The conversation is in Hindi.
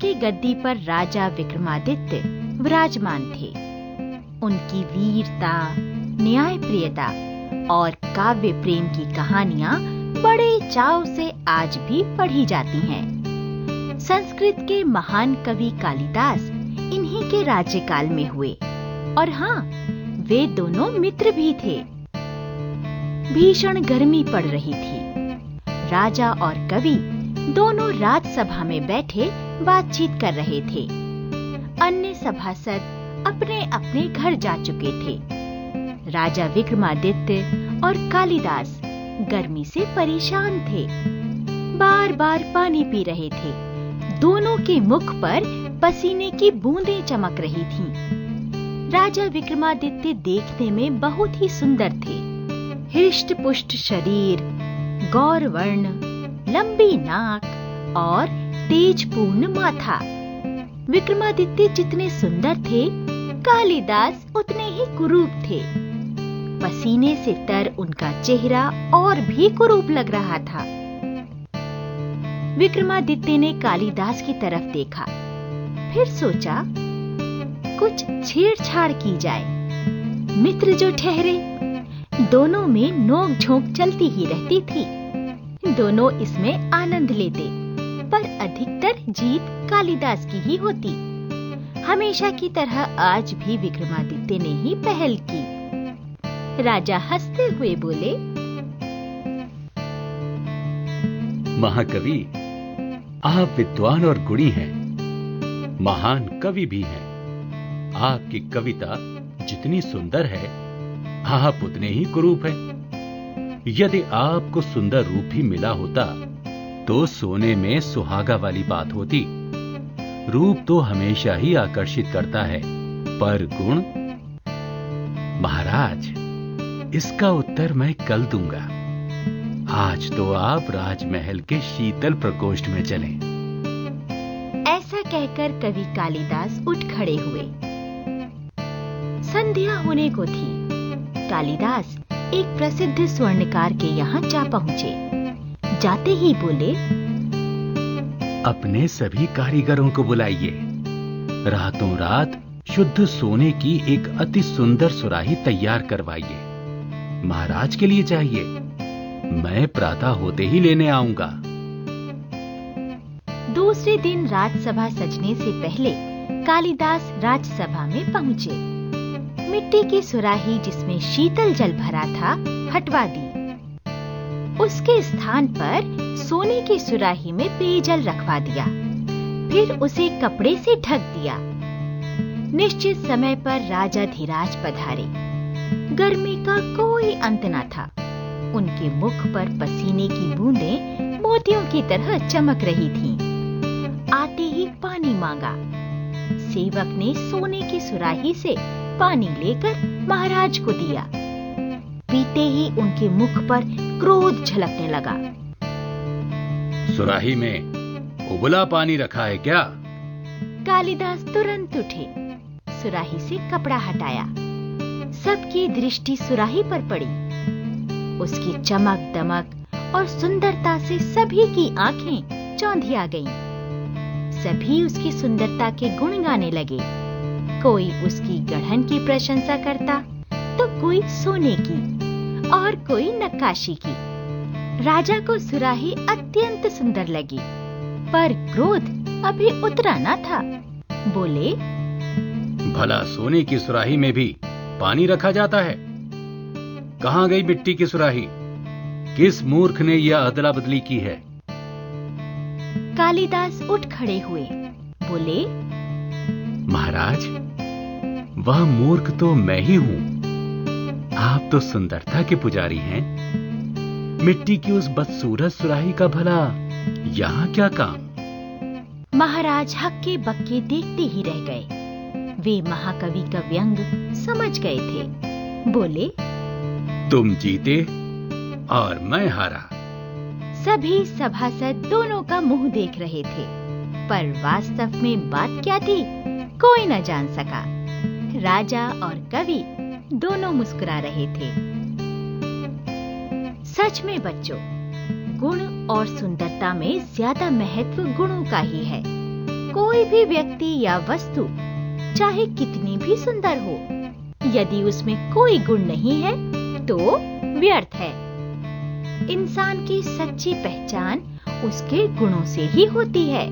उसके गद्दी पर राजा विक्रमादित्य विराजमान थे। उनकी वीरता, न्यायप्रियता और काव्य प्रेम की कहानियां बड़े चाव से आज भी पढ़ी जाती हैं। संस्कृत के महान कवि कालिदास इन्हीं के राज्यकाल में हुए और हाँ, वे दोनों मित्र भी थे। भीषण गर्मी पड़ रही थी। राजा और कवि दोनों राजसभा में बैठे बातचीत कर रहे थे। अन्य सभासद अपने अपने घर जा चुके थे। राजा विक्रमादित्य और कालिदास गर्मी से परेशान थे। बार बार पानी पी रहे थे। दोनों के मुख पर पसीने की बूंदें चमक रही थीं। राजा विक्रमादित्य देखने में बहुत ही सुंदर थे। हृष्ट पुष्ट शरीर, गौर वर्ण, लंबी नाक और तेजपूर्ण माथा। विक्रमादित्य जितने सुंदर थे, कालिदास उतने ही कुरूप थे। पसीने से तर उनका चेहरा और भी कुरूप लग रहा था। विक्रमादित्य ने कालिदास की तरफ देखा, फिर सोचा कुछ छेड़छाड़ की जाए। मित्र जो ठहरे, दोनों में नोक-झोंक चलती ही रहती थी। दोनों इसमें आनंद लेते, पर अधिकतर जीत कालिदास की ही होती। हमेशा की तरह आज भी विक्रमादित्य ने ही पहल की। राजा हंसते हुए बोले, महाकवि, आप विद्वान और गुणी हैं, महान कवि भी हैं। आपकी कविता जितनी सुंदर है, आप उतने ही कुरूप हैं। यदि आपको सुंदर रूप भी मिला होता तो सोने में सुहागा वाली बात होती। रूप तो हमेशा ही आकर्षित करता है, पर गुण? महाराज, इसका उत्तर मैं कल दूंगा। आज तो आप राजमहल के शीतल प्रकोष्ठ में चलें। ऐसा कहकर कवि कालिदास उठ खड़े हुए। संध्या होने को थी। कालिदास एक प्रसिद्ध स्वर्णकार के यहाँ जा पहुंचे। जाते ही बोले, अपने सभी कारीगरों को बुलाइए। रातों रात शुद्ध सोने की एक अति सुंदर सुराही तैयार करवाइए। महाराज के लिए चाहिए। मैं प्रातः होते ही लेने आऊंगा। दूसरे दिन राजसभा सजने से पहले कालिदास राजसभा में पहुंचे। मिट्टी की सुराही जिसमें शीतल जल भरा था, हटवा दी। उसके स्थान पर सोने की सुराही में पेयजल रखवा दिया। फिर उसे कपड़े से ढक दिया। निश्चित समय पर राजा धीराज पधारे। गर्मी का कोई अंत न था। उनके मुख पर पसीने की बूंदें मोतियों की तरह चमक रही थीं। आते ही पानी मांगा। सेवक ने सोने की सुराही से पानी लेकर महाराज को दिया। पीते ही उनके मुख पर क्रोध झलकने लगा। सुराही में उबला पानी रखा है क्या? कालिदास तुरंत उठे, सुराही से कपड़ा हटाया। सबकी दृष्टि सुराही पर पड़ी। उसकी चमक दमक और सुंदरता से सभी की आंखें चौंधिया गईं। सभी उसकी सुंदरता के गुण गाने लगे। कोई उसकी गढ़न की प्रशंसा करता तो कोई सोने की और कोई नक्काशी की। राजा को सुराही अत्यंत सुंदर लगी, पर क्रोध अभी उतरा न था। बोले, भला सोने की सुराही में भी पानी रखा जाता है? कहां गई मिट्टी की सुराही? किस मूर्ख ने यह अदला बदली की है? कालिदास उठ खड़े हुए। बोले, महाराज, वह मूर्ख तो मैं ही हूं। आप तो सुंदरता के पुजारी हैं। मिट्टी की उस बदसूरत सुराही का भला यहां क्या काम? महाराज हक्के बक्के देखते ही रह गए। वे महाकवि का व्यंग समझ गए थे। बोले, तुम जीते और मैं हारा। सभी सभासद दोनों का मुंह देख रहे थे, पर वास्तव में बात क्या थी कोई न जान सका। राजा और कवि दोनों मुस्कुरा रहे थे। सच में बच्चों, गुण और सुंदरता में ज्यादा महत्व गुणों का ही है। कोई भी व्यक्ति या वस्तु चाहे कितनी भी सुंदर हो, यदि उसमें कोई गुण नहीं है तो व्यर्थ है। इंसान की सच्ची पहचान उसके गुणों से ही होती है।